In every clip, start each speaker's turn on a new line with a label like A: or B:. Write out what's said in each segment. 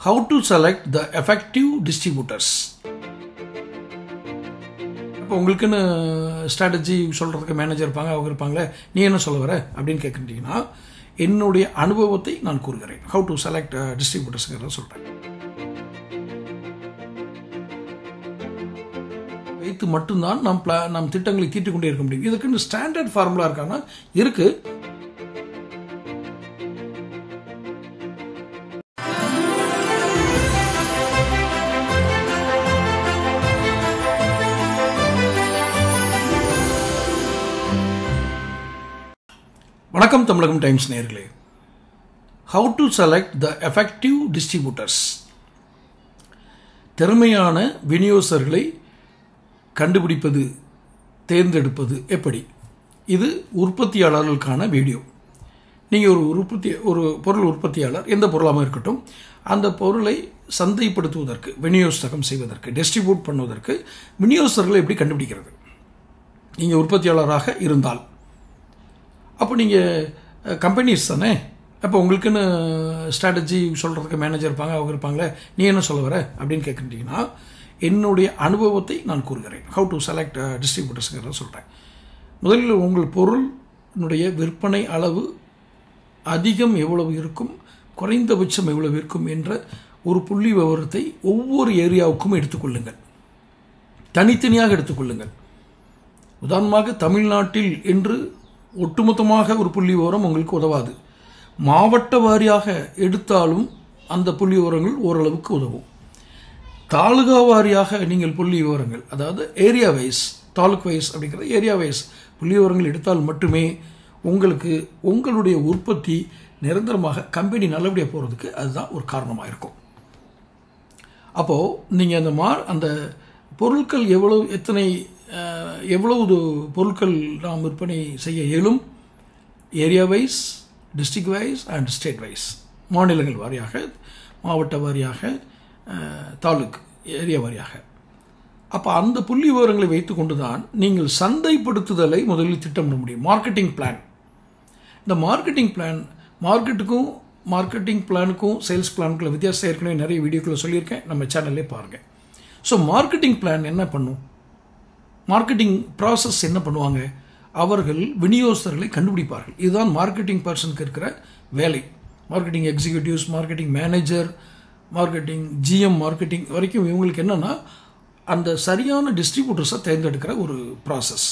A: How to select the effective distributors. இப்போ உங்களுக்குன்னு strategy சொல்கிறதுக்கு மேனேஜர் இருப்பாங்க, அவங்க இருப்பாங்களே, நீ என்ன சொல்ல வர அப்படின்னு கேட்குறீங்கன்னா, என்னுடைய அனுபவத்தை நான் கூறுகிறேன். ஹவு டு செலக்ட் டிஸ்ட்ரிபியூட்டர்ஸுங்கிறத சொல்கிறேன். வைத்து மட்டும்தான் நம் திட்டங்களை தீட்டிக் கொண்டே இருக்க முடியும். இதுக்குன்னு ஸ்டாண்டர்ட் ஃபார்முலா இருக்காங்கன்னா இருக்குது. வணக்கம் தமிழகம் டைம்ஸ் நேயர்களே. How to select the effective distributors. திறமையான விநியோகஸ்தர்களை கண்டுபிடிப்பது, தேர்ந்தெடுப்பது எப்படி? இது உற்பத்தியாளர்களுக்கான வீடியோ. நீங்கள் ஒரு பொருள் உற்பத்தியாளர், எந்த பொருளாகவும் இருக்கட்டும், அந்த பொருளை சந்தைப்படுத்துவதற்கு, விநியோகஸ்தகம் செய்வதற்கு, டிஸ்ட்ரிபியூட் பண்ணுவதற்கு விநியோகஸ்தர்களை எப்படி கண்டுபிடிக்கிறது? நீங்கள் உற்பத்தியாளராக இருந்தால் அப்போ நீங்கள் கம்பெனிஸ் தானே. அப்போ உங்களுக்குன்னு ஸ்ட்ராட்டஜி சொல்கிறதுக்கு மேனேஜர் இருப்பாங்க, அவங்க இருப்பாங்களே, நீ என்ன சொல்ல வர அப்படின்னு கேட்குறீங்கன்னா, என்னுடைய அனுபவத்தை நான் கூறுகிறேன். ஹவு டு செலக்ட் டிஸ்ட்ரிபியூட்டர்ஸுங்கிறத சொல்கிறேன். முதலில் உங்கள் பொருளினுடைய விற்பனை அளவு அதிகம் எவ்வளவு இருக்கும், குறைந்தபட்சம் எவ்வளவு இருக்கும் என்ற ஒரு புள்ளி விவரத்தை ஒவ்வொரு ஏரியாவுக்கும் எடுத்துக்கொள்ளுங்கள். தனித்தனியாக எடுத்துக்கொள்ளுங்கள். உதாரணமாக தமிழ்நாட்டில் என்று ஒட்டுமொத்தமாக ஒரு புள்ளி விவரம் உங்களுக்கு உதவாது. மாவட்ட வாரியாக எடுத்தாலும் அந்த புள்ளி விவரங்கள் ஓரளவுக்கு உதவும். தாலுகா வாரியாக நீங்கள் புள்ளி விவரங்கள், அதாவது ஏரியா வைஸ், தாலுக் வைஸ் அப்படிங்கிற ஏரியா வைஸ் புள்ளி விவரங்கள் எடுத்தால் மட்டுமே உங்களுக்கு உங்களுடைய உற்பத்தி நிரந்தரமாக கம்பெனி நல்லபடியாக போகிறதுக்கு அதுதான் ஒரு காரணமாக இருக்கும். அப்போது நீங்கள் அந்த பொருட்கள் எவ்வளவு பொருட்கள் நாம் விற்பனை செய்ய இயலும், area wise, district wise and state wise, மாநிலங்கள் வாரியாக, மாவட்ட வாரியாக, தாலுக் ஏரியா வாரியாக. அப்போ அந்த புள்ளி விவரங்களை வைத்துக்கொண்டு தான் நீங்கள் சந்தைப்படுத்துதலை முதலில் திட்டமிட முடியும். Marketing plan. இந்த மார்க்கெட்டிங் பிளான், மார்க்கெட்டிங் பிளானுக்கும் சேல்ஸ் பிளானுக்குள்ள வித்தியாசம் ஏற்கனவே நிறைய வீடியோக்களை சொல்லியிருக்கேன், நம்ம சேனல்லே பாருங்கள். ஸோ மார்க்கெட்டிங் பிளான் என்ன பண்ணும்? மார்க்கெட்டிங் ப்ராசஸ் என்ன பண்ணுவாங்க? அவர்கள் விநியோகஸ்தர்களை கண்டுபிடிப்பார்கள். இதுதான் மார்க்கெட்டிங் பர்சனுக்கு இருக்கிற வேலை. Marketing executives, marketing manager, marketing GM, marketing வரைக்கும் இவங்களுக்கு என்னென்னா அந்த சரியான டிஸ்ட்ரிபியூட்டர்ஸை தேர்ந்தெடுக்கிற ஒரு ப்ராசஸ்,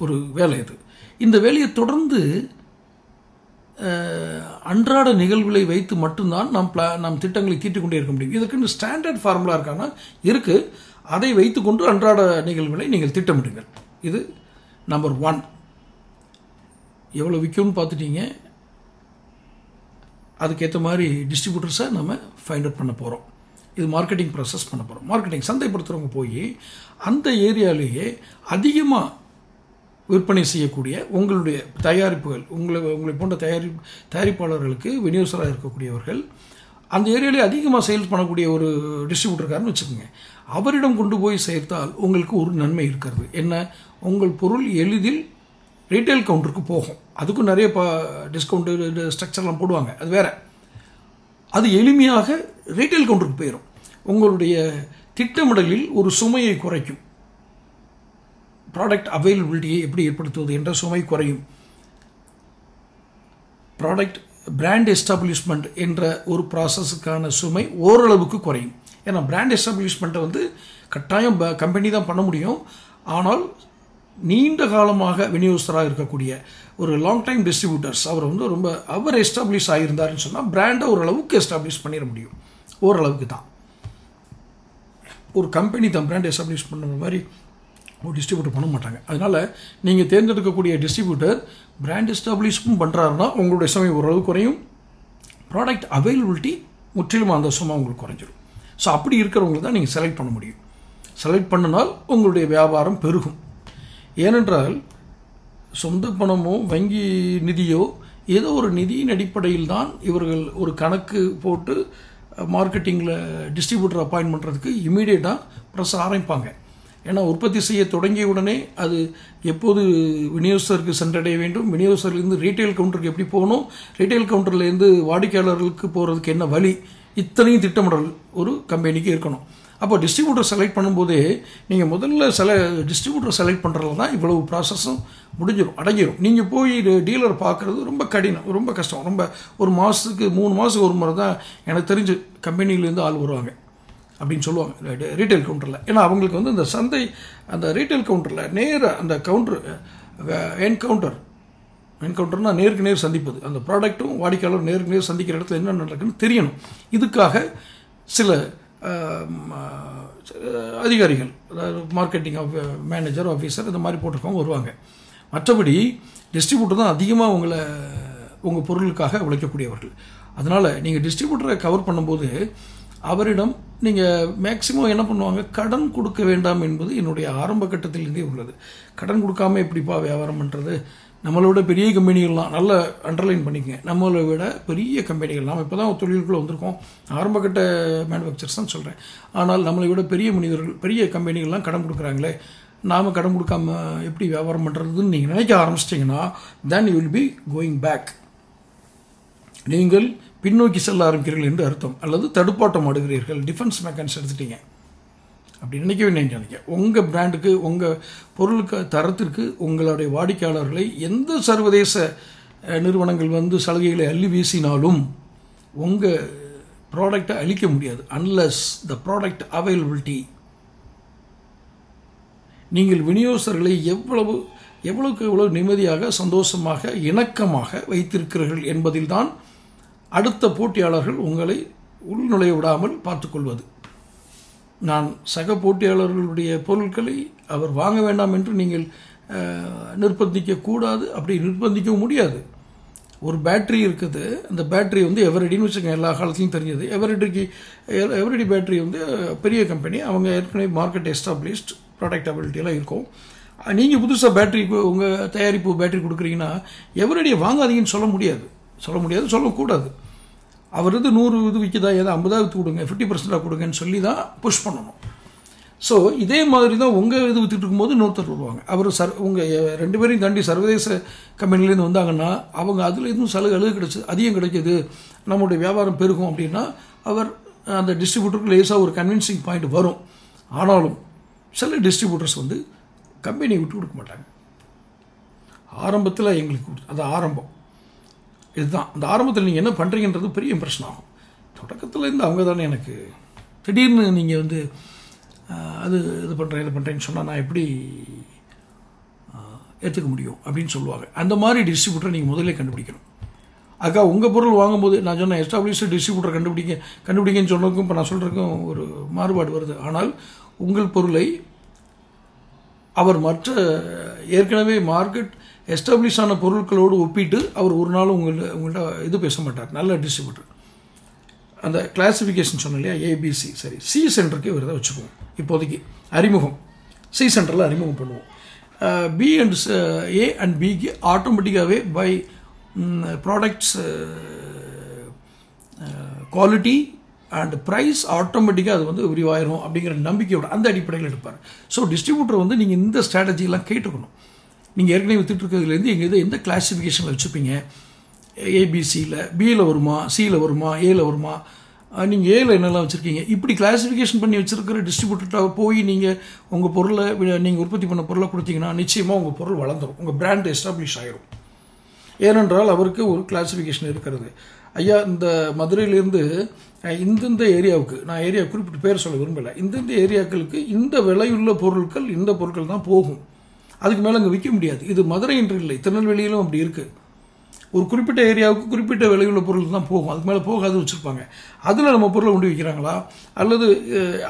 A: ஒரு வேலை இது. இந்த வேலையை தொடர்ந்து அன்றாட நிகழ்வுகளை வைத்து மட்டும்தான் நம் திட்டங்களை தீட்டிக் கொண்டே இருக்க முடியும். இதுக்குன்னு ஸ்டாண்டர்ட் ஃபார்முலா இருக்காங்கன்னா இருக்குது. அதை வைத்துக்கொண்டு அன்றாட நிகழ்வுகளை நீங்கள் திட்டமிடுங்கள். இது நம்பர் 1. எவ்வளோ விற்கும்னு பார்த்துட்டீங்க, அதுக்கேற்ற மாதிரி டிஸ்ட்ரிபியூட்டர்ஸை நம்ம ஃபைண்ட் அவுட் பண்ண போகிறோம். இது மார்க்கெட்டிங் ப்ராசஸ் பண்ண போகிறோம். மார்க்கெட்டிங் சந்தைப்படுத்துகிறவங்க போய் அந்த ஏரியாலேயே அதிகமாக விற்பனை செய்யக்கூடிய உங்களுடைய தயாரிப்புகள், உங்களை போன்ற தயாரிப்பாளர்களுக்கு விநியோகஸ்தராக இருக்கக்கூடியவர்கள் அந்த ஏரியாவிலே அதிகமாக சேல்ஸ் பண்ணக்கூடிய ஒரு டிஸ்ட்ரிபியூட்டர்காரன்னு வச்சுக்கோங்க. அவரிடம் கொண்டு போய் சேர்த்தால் உங்களுக்கு ஒரு நன்மை இருக்கிறது. என்ன? உங்கள் பொருள் எளிதில் ரீட்டைல் கவுண்டருக்கு போகும். அதுக்கும் நிறைய டிஸ்கவுண்ட்டு ஸ்ட்ரக்சர்லாம் போடுவாங்க, அது வேறு. அது எளிமையாக ரீட்டைல் கவுண்டருக்கு போயிடும். உங்களுடைய திட்டமிடலில் ஒரு சுமையை குறைக்கும். ப்ராடக்ட் அவைலபிலிட்டியை எப்படி ஏற்படுத்துவது என்ற சுமை குறையும். ப்ராடக்ட் பிராண்ட் எஸ்டாப்ளிஷ்மெண்ட் என்ற ஒரு ப்ராசஸுக்கான சுமை ஓரளவுக்கு குறையும். ஏன்னா பிராண்ட் எஸ்டாப்ளிஷ்மெண்ட்டை கட்டாயம் கம்பெனி தான் பண்ண முடியும். ஆனால் நீண்ட காலமாக விநியோகஸ்தராக இருக்கக்கூடிய ஒரு லாங் டைம் டிஸ்ட்ரிபியூட்டர்ஸ், அவர் எஸ்டாப்ளிஷ் ஆகியிருந்தாருன்னு சொன்னால் பிராண்டை ஓரளவுக்கு எஸ்டாப்ளிஷ் பண்ணிட முடியும். ஓரளவுக்கு தான். ஒரு கம்பெனி தான் பிராண்ட் எஸ்டாப்ளிஷ் பண்ணுற மாதிரி ஒரு டிஸ்ட்ரிபியூட்டர் பண்ண மாட்டாங்க. அதனால் நீங்கள் தேர்ந்தெடுக்கக்கூடிய டிஸ்ட்ரிபியூட்டர் பிராண்ட் எஸ்டாப்ளிஷ்மெண்ட் பண்ணுறாருன்னா உங்களுடைய சுமை ஓரளவு குறையும். ப்ராடக்ட் அவைலபிலிட்டி முற்றிலும் அந்த சுமை உங்களுக்கு குறைஞ்சிடும். ஸோ அப்படி இருக்கிறவங்களை தான் நீங்கள் செலக்ட் பண்ண முடியும். செலக்ட் பண்ணினால் உங்களுடைய வியாபாரம் பெருகும். ஏனென்றால் சொந்த பணமோ வங்கி நிதியோ ஏதோ ஒரு நிதியின் அடிப்படையில் தான் இவர்கள் ஒரு கணக்கு போட்டு மார்க்கெட்டிங்கில் டிஸ்ட்ரிபியூட்டர் அப்பாயின்ட் பண்ணுறதுக்கு இமீடியட்டாக ப்ரெஸ் ஆரம்பிப்பாங்க. ஏன்னா உற்பத்தி செய்ய தொடங்கிய உடனே அது எப்போது விநியோகஸ்தருக்கு சென்றடைய வேண்டும், விநியோகஸ்தர்லேருந்து ரீட்டைல் கவுண்டருக்கு எப்படி போகணும், ரீட்டைல் கவுண்டர்லேருந்து வாடிக்கையாளர்களுக்கு போகிறதுக்கு என்ன வழி, இத்தனையும் திட்டமிடல் ஒரு கம்பெனிக்கு இருக்கணும். அப்போ டிஸ்ட்ரிபியூட்டர் செலக்ட் பண்ணும்போதே நீங்கள் முதல்ல டிஸ்ட்ரிபியூட்டர் செலக்ட் பண்ணுறதுல தான் இவ்வளவு ப்ராசஸும் அடங்கிடும். நீங்கள் போய் டீலர் பார்க்குறது ரொம்ப கடினம், ரொம்ப கஷ்டம். ரொம்ப ஒரு மாதத்துக்கு 3 மாதத்துக்கு ஒரு முறை தான் எனக்கு தெரிஞ்சு கம்பெனிலேருந்து ஆள் வருவாங்க அப்படின்னு சொல்லுவாங்க ரீட்டைல் கவுண்டரில். ஏன்னா அவங்களுக்கு வந்து இந்த சந்தை அந்த ரீட்டைல் கவுண்டரில் நேராக அந்த கவுண்டர் என்கவுண்டர்னால் நேருக்கு நேர் சந்திப்பது, அந்த ப்ராடக்ட்டும் வாடிக்கையாளர் நேருக்கு நேர் சந்திக்கிற இடத்துல என்ன நடக்குன்னு தெரியணும். இதுக்காக சில அதிகாரிகள், அதாவது மார்க்கெட்டிங் மேனேஜர், ஆஃபீஸர் இந்த மாதிரி போட்டிருக்கவங்க வருவாங்க. மற்றபடி டிஸ்ட்ரிபியூட்டர் தான் அதிகமாக உங்கள் பொருளுக்காக உழைக்கக்கூடியவர்கள். அதனால் நீங்கள் டிஸ்ட்ரிபியூட்டரை கவர் பண்ணும்போது அவரிடம் நீங்கள் மேக்சிமம் என்ன பண்ணுவாங்க, கடன் கொடுக்க வேண்டாம் என்பது என்னுடைய ஆரம்ப கட்டத்திலேருந்தே உள்ளது. கடன் கொடுக்காமல் எப்படிப்பா வியாபாரம் பண்ணுறது? நம்மளை விட பெரிய கம்பெனிகள்லாம் நல்லா அண்டர்லைன் பண்ணிக்கங்க, நம்மளை விட பெரிய கம்பெனிகள், நாம் இப்போ தான் தொழிலுக்குள்ளே வந்திருக்கோம், ஆரம்பகட்ட மேனுஃபேக்சர்ஸ் தான் சொல்கிறேன். ஆனால் நம்மளை விட பெரிய மனிதர்கள், பெரிய கம்பெனிகள்லாம் கடன் கொடுக்குறாங்களே, நாம் கடன் கொடுக்காம எப்படி வியாபாரம் பண்ணுறதுன்னு நீங்கள் நினைக்க ஆரம்பிச்சிட்டிங்கன்னா then you will be going back. நீங்கள் பின்னோக்கி செல்ல ஆரம்பிக்கிறீர்கள் என்று அர்த்தம், அல்லது தடுப்பாட்டம் ஆடுகிறீர்கள். டிஃபென்ஸ் மெக்கானிக்ஸ் எடுத்துட்டீங்க அப்படி நினைக்கவே நினைக்க. உங்கள் பிராண்டுக்கு, உங்கள் பொருளுக்கு தரத்திற்கு உங்களுடைய வாடிக்கையாளர்களை எந்த சர்வதேச நிறுவனங்கள் வந்து சலுகைகளை அள்ளி வீசினாலும் உங்கள் ப்ராடக்டை அளிக்க முடியாது அன்லஸ் த ப்ராடக்ட் அவைலபிலிட்டி. நீங்கள் விநியோகஸ்தர்களை எவ்வளவுக்கு எவ்வளவு நிம்மதியாக, சந்தோஷமாக, இணக்கமாக வைத்திருக்கிறீர்கள் என்பதில்தான் அடுத்த போட்டியாளர்கள் உங்களை உள்நுழைய விடாமல் பார்த்துக்கொள்வது. நான் சக போட்டியாளர்களுடைய பொருட்களை அவர் வாங்க வேண்டாம் என்று நீங்கள் நிர்பந்திக்கக்கூடாது, அப்படி நிர்பந்திக்கவும் முடியாது. ஒரு பேட்ரி இருக்குது, அந்த பேட்ரி வந்து எவரெடின்னு வச்சுக்கோங்க, எல்லா காலத்துலையும் தெரிஞ்சது. எவரெடி பேட்ரி வந்து பெரிய கம்பெனி, அவங்க ஏற்கனவே மார்க்கெட் எஸ்டாப்ளிஷ்ட், ப்ராடக்டபிலிட்டியெல்லாம் இருக்கும். நீங்கள் புதுசாக பேட்ரி, உங்கள் தயாரிப்பு பேட்ரி கொடுக்குறீங்கன்னா எவரெடியை வாங்காதீங்கன்னு சொல்லக்கூடாது. அவர் வந்து 100 இது விற்கிதா, ஏதோ 50 கொடுங்க, 50% கொடுங்கன்னு சொல்லி தான் புஷ் பண்ணணும். ஸோ இதே மாதிரி தான் உங்கள் இது விற்றுட்டு இருக்கும்போது இன்னொருத்தர் வருவாங்க. அவர் உங்கள் 2 பேரையும் தாண்டி சர்வதேச கம்பெனிலேருந்து வந்தாங்கன்னா அவங்க அதில் எதுவும் சலுகை அதிகம் கிடைக்கிது, நம்மளுடைய வியாபாரம் பெருகும் அப்படின்னா அவர் அந்த டிஸ்ட்ரிபியூட்டருக்கு லேசாக ஒரு கன்வின்சிங் பாயிண்ட் வரும். ஆனாலும் சில டிஸ்ட்ரிபியூட்டர்ஸ் வந்து கம்பெனியை விட்டு கொடுக்க மாட்டாங்க. ஆரம்பத்தில் எங்களுக்கு அது ஆரம்பம் இதுதான். அந்த ஆரம்பத்தில் நீங்கள் என்ன பண்ணுறீங்கன்றது பெரிய இம்ப்ரெஷன் ஆகும். தொடக்கத்தில் இருந்து அவங்க தானே எனக்கு திடீர்னு நீங்கள் வந்து அது இது பண்ணுறேன்னு சொன்னால் நான் எப்படி ஏற்றுக்க முடியும் அப்படின்னு சொல்லுவாங்க. அந்த மாதிரி டிஸ்ட்ரிபியூட்டரை நீங்கள் முதலே கண்டுபிடிக்கணும். அக்கா உங்கள் பொருள் வாங்கும்போது நான் சொன்னேன் எஸ்டாப்ளிஷ்டு டிஸ்ட்ரிபியூட்டர் கண்டுபிடிங்கன்னு சொன்னதுக்கும் இப்போ நான் சொல்கிறதுக்கும் ஒரு மாறுபாடு வருது. ஆனால் உங்கள் பொருளை அவர் மற்ற ஏற்கனவே மார்க்கெட் எஸ்டாப்ளிஷ் ஆன பொருட்களோடு ஒப்பிட்டு அவர் ஒரு நாளும் உங்கள்கிட்ட இது பேச மாட்டார். நல்ல டிஸ்ட்ரிபியூட்டர். அந்த கிளாசிஃபிகேஷன் சொன்னேன் இல்லையா, ஏபிசி, சரி, சி சென்டருக்கு இவர் தான் வச்சுக்குவோம். இப்போதைக்கு அறிமுகம் சி சென்டரில் அறிமுகம் பண்ணுவோம். பி அண்ட் ஏ அண்ட் பிக்கு ஆட்டோமேட்டிக்காகவே buy products quality and price ஆட்டோமேட்டிக்காக அது வந்து விரிவாயிரும் அப்படிங்கிற நம்பிக்கையோட அந்த அடிப்படையில் எடுப்பார். ஸோ டிஸ்ட்ரிபியூட்டர் வந்து நீங்கள் இந்த ஸ்ட்ராட்டஜிலாம் கேட்டுக்கணும். நீங்கள் ஏற்கனவே வித்துட்டு இருக்கிறதுலேருந்து எந்த கிளாசிஃபிகேஷனில் வச்சுப்பீங்க, ஏபிசியில், பியில் வருமா, சியில் வருமா, ஏல வருமா, நீங்கள் ஏல என்னெல்லாம் வச்சுருக்கீங்க, இப்படி கிளாசிஃபிகேஷன் பண்ணி வச்சுருக்கிற டிஸ்ட்ரிபியூட்டர்கிட்ட போய் நீங்கள் உங்கள் பொருளை நீங்கள் உற்பத்தி பண்ண பொருளை கொடுத்தீங்கன்னா நிச்சயமாக உங்கள் பொருள் வளர்ந்துடும், உங்கள் பிராண்ட் எஸ்டாப்ளிஷ் ஆகிடும். ஏனென்றால் அவருக்கு ஒரு கிளாசிஃபிகேஷன் இருக்கிறது. ஐயா இந்த மதுரையிலேருந்து இந்தந்த ஏரியாவுக்கு, நான் ஏரியா குறிப்பிட்டு பேர் சொல்ல விரும்பலை, இந்தந்த ஏரியாக்களுக்கு இந்த விலையுள்ள பொருட்கள் இந்த பொருட்கள் தான் போகும், அதுக்கு மேலே அங்கே விற்க முடியாது. இது மதுரை என்று இல்லை, திருநெல்வேலியிலும் அப்படி இருக்குது. ஒரு குறிப்பிட்ட ஏரியாவுக்கு குறிப்பிட்ட விலையுள்ள பொருள் தான் போகும், அதுக்கு மேலே போகாது வச்சுருப்பாங்க. அதில் நம்ம பொருளை கொண்டு விற்கிறாங்களா, அல்லது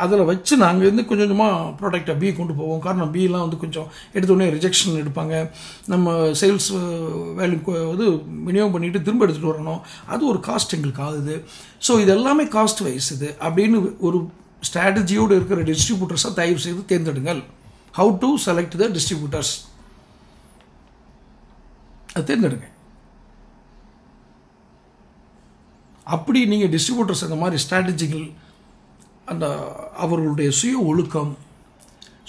A: அதில் வச்சு நாங்கள் வந்து கொஞ்சம் கொஞ்சமாக ப்ராடக்டை பி கொண்டு போவோம். காரணம் பிலாம் வந்து கொஞ்சம் எடுத்தோடனே ரிஜெக்ஷன் எடுப்பாங்க, நம்ம சேல்ஸ் வேல்யூ இது விநியோகம் பண்ணிவிட்டு திரும்ப எடுத்துகிட்டு வரணும், அது ஒரு காஸ்ட் எங்களுக்கு ஆகுது. ஸோ இது எல்லாமே காஸ்ட் வைஸ் இது அப்படின்னு ஒரு ஸ்ட்ராட்டஜியோடு இருக்கிற டிஸ்ட்ரிபியூட்டர்ஸை தயவு செய்து தேர்ந்தெடுங்கள். How to select the distributors, அது தேர்ந்தெடுங்க. அப்படி நீங்கள் டிஸ்ட்ரிபியூட்டர்ஸ் அந்த மாதிரி ஸ்ட்ராட்டஜிகள், அந்த அவர்களுடைய சுய ஒழுக்கம்,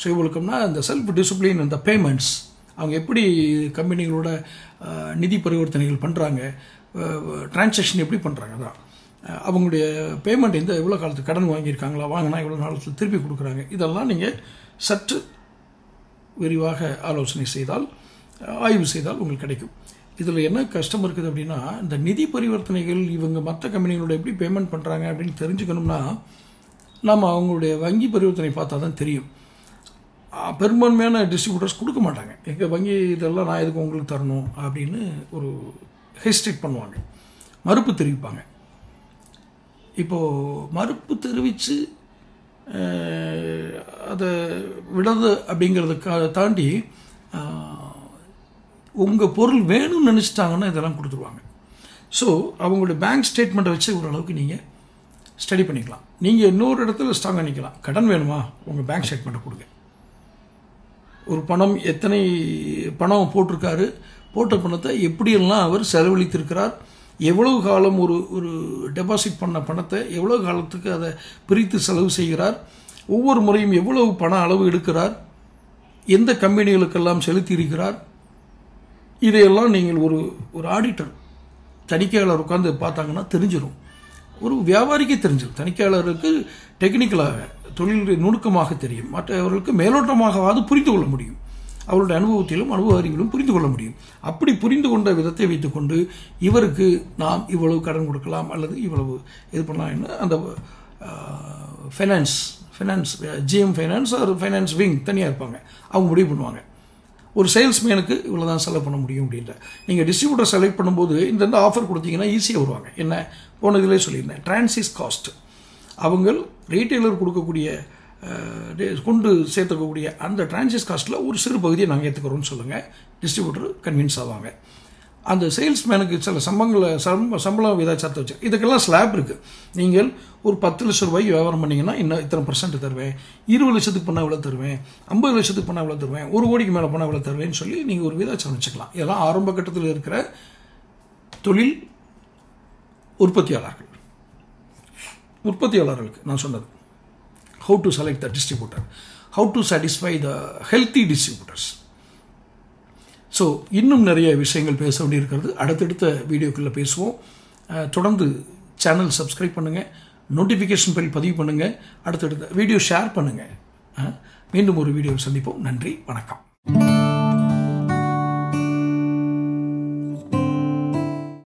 A: சுய ஒழுக்கம்னா இந்த செல்ஃப் டிசிப்ளின், இந்த பேமெண்ட்ஸ், அவங்க எப்படி கம்பெனிகளோட நிதி பரிவர்த்தனைகள் பண்ணுறாங்க, டிரான்சாக்ஷன் எப்படி பண்ணுறாங்க, அதான் அவங்களுடைய பேமெண்ட் எவ்வளோ காலத்துக்கு கடன் வாங்கியிருக்காங்களா, வாங்கினா எவ்வளோ நாளத்தில் திருப்பி கொடுக்குறாங்க, இதெல்லாம் நீங்கள் சற்று விரிவாக ஆலோசனை செய்தால், ஆய்வு செய்தால் உங்களுக்கு கிடைக்கும். இதில் என்ன கஷ்டம் இருக்குது அப்படின்னா, இந்த நிதி பரிவர்த்தனைகள் இவங்க மற்ற கம்பெனிகளோட எப்படி பேமெண்ட் பண்ணுறாங்க அப்படின்னு தெரிஞ்சுக்கணும்னா நம்ம அவங்களுடைய வங்கி பரிவர்த்தனை பார்த்தா தான் தெரியும். பெரும்பான்மையான டிஸ்ட்ரிபியூட்டர்ஸ் கொடுக்க மாட்டாங்க. எங்கள் வங்கி இதெல்லாம் நான் எதுக்கு உங்களுக்கு தரணும் அப்படின்னு ஒரு ஹெசிடேட் பண்ணுவாங்க, மறுப்பு தெரிவிப்பாங்க. இப்போது மறுப்பு தெரிவித்து அதை விடுறது அப்படிங்கிறதுக்காக தாண்டி உங்கள் பொருள் வேணும்னு நினச்சிட்டாங்கன்னா இதெல்லாம் கொடுத்துருவாங்க. ஸோ அவங்களுடைய பேங்க் ஸ்டேட்மெண்ட்டை வச்சு ஓரளவுக்கு நீங்கள் ஸ்டடி பண்ணிக்கலாம். நீங்கள் இன்னொரு இடத்துல ஸ்ட்ராங்காக நிற்கலாம். கடன் வேணுமா, உங்கள் பேங்க் ஸ்டேட்மெண்ட்டை கொடுங்க. ஒரு எத்தனை பணம் போட்டிருக்காரு, போட்ட பணத்தை எப்படியெல்லாம் அவர் செலவழித்திருக்கிறார், எவ்வளவு காலம் ஒரு டெபாசிட் பண்ண பணத்தை எவ்வளோ காலத்துக்கு அதை பிரித்து செலவு செய்கிறார், ஒவ்வொரு முறையும் எவ்வளவு பண அளவு எடுக்கிறார், எந்த கம்பெனிகளுக்கெல்லாம் செலுத்தி இருக்கிறார், இதையெல்லாம் நீங்கள் ஒரு ஆடிட்டர், தணிக்கையாளர் உட்காந்து பார்த்தாங்கன்னா தெரிஞ்சிடும். ஒரு வியாபாரிக்கே தெரிஞ்சிடும். தணிக்கையாளருக்கு டெக்னிக்கலாக தொழில் நுணுக்கமாக தெரியும், மற்றவர்களுக்கு மேலோட்டமாகவாது புரிந்து கொள்ள முடியும். அவருடைய அனுபவத்திலும் அனுபவ அறிவிலும் புரிந்து கொள்ள முடியும். அப்படி புரிந்து கொண்ட விதத்தை வைத்துக்கொண்டு இவருக்கு நாம் இவ்வளவு கடன் கொடுக்கலாம் அல்லது இவ்வளவு இது பண்ணலாம், அந்த ஃபைனான்ஸ் ஜிஎம் ஃபைனான்ஸ் ஒரு ஃபைனான்ஸ் விங் தனியாக இருப்பாங்க, அவங்க முடிவு பண்ணுவாங்க. ஒரு சேல்ஸ்மேனுக்கு இவ்வளோ தான் செலவு பண்ண முடியும் அப்படின்ற. நீங்கள் டிஸ்ட்ரிபியூட்டர் செலக்ட் பண்ணும்போது இந்த ஆஃபர் கொடுத்தீங்கன்னா ஈஸியாக வருவாங்க. என்ன போனதிலே சொல்லியிருந்தேன், டிரான்சிஸ் காஸ்ட். அவங்க ரீட்டைலர் கொடுக்கக்கூடிய கொண்டு சேர்த்துக்கக்கூடிய அந்த டிரான்சிஸ் காஸ்ட்டில் ஒரு சிறு பகுதியை நாங்கள் ஏற்றுக்கிறோம்னு சொல்லுங்கள், டிஸ்ட்ரிபியூட்டர் கன்வின்ஸ் ஆவாங்க. அந்த சேல்ஸ்மேனுக்கு சில சம்பளம் விதாச்சாரத்தை வச்சு இதுக்கெல்லாம் ஸ்லாப் இருக்குது. நீங்கள் ஒரு 10 லட்சம் ரூபாய்க்கு வியாபாரம் பண்ணிங்கன்னா இன்னும் இத்தனை % தருவேன், 20 லட்சத்துக்கு பண்ணால் இவ்வளோ தருவேன், 50 லட்சத்துக்கு பண்ணால் இவ்வளோ தருவேன், 1 கோடிக்கு மேலே பண்ணால் இவ்வளோ தருவேன்னு சொல்லி நீங்கள் ஒரு விதாச்சாரம் வச்சுக்கலாம். இதெல்லாம் ஆரம்ப கட்டத்தில் இருக்கிற தொழில் உற்பத்தியாளர்களுக்கு நான் சொன்னது. How to select the distributor, how to satisfy the healthy distributors. So இன்னும் நிறைய விஷயங்கள் பேச வேண்டியிருக்கிறது. அடுத்தடுத்த வீடியோக்குள்ளே பேசுவோம். தொடர்ந்து சேனல் சப்ஸ்கிரைப் பண்ணுங்கள், நோட்டிஃபிகேஷன் பெல் பதிவு பண்ணுங்கள், அடுத்தடுத்த வீடியோ ஷேர் பண்ணுங்கள். மீண்டும் ஒரு வீடியோவில் சந்திப்போம். நன்றி, வணக்கம்.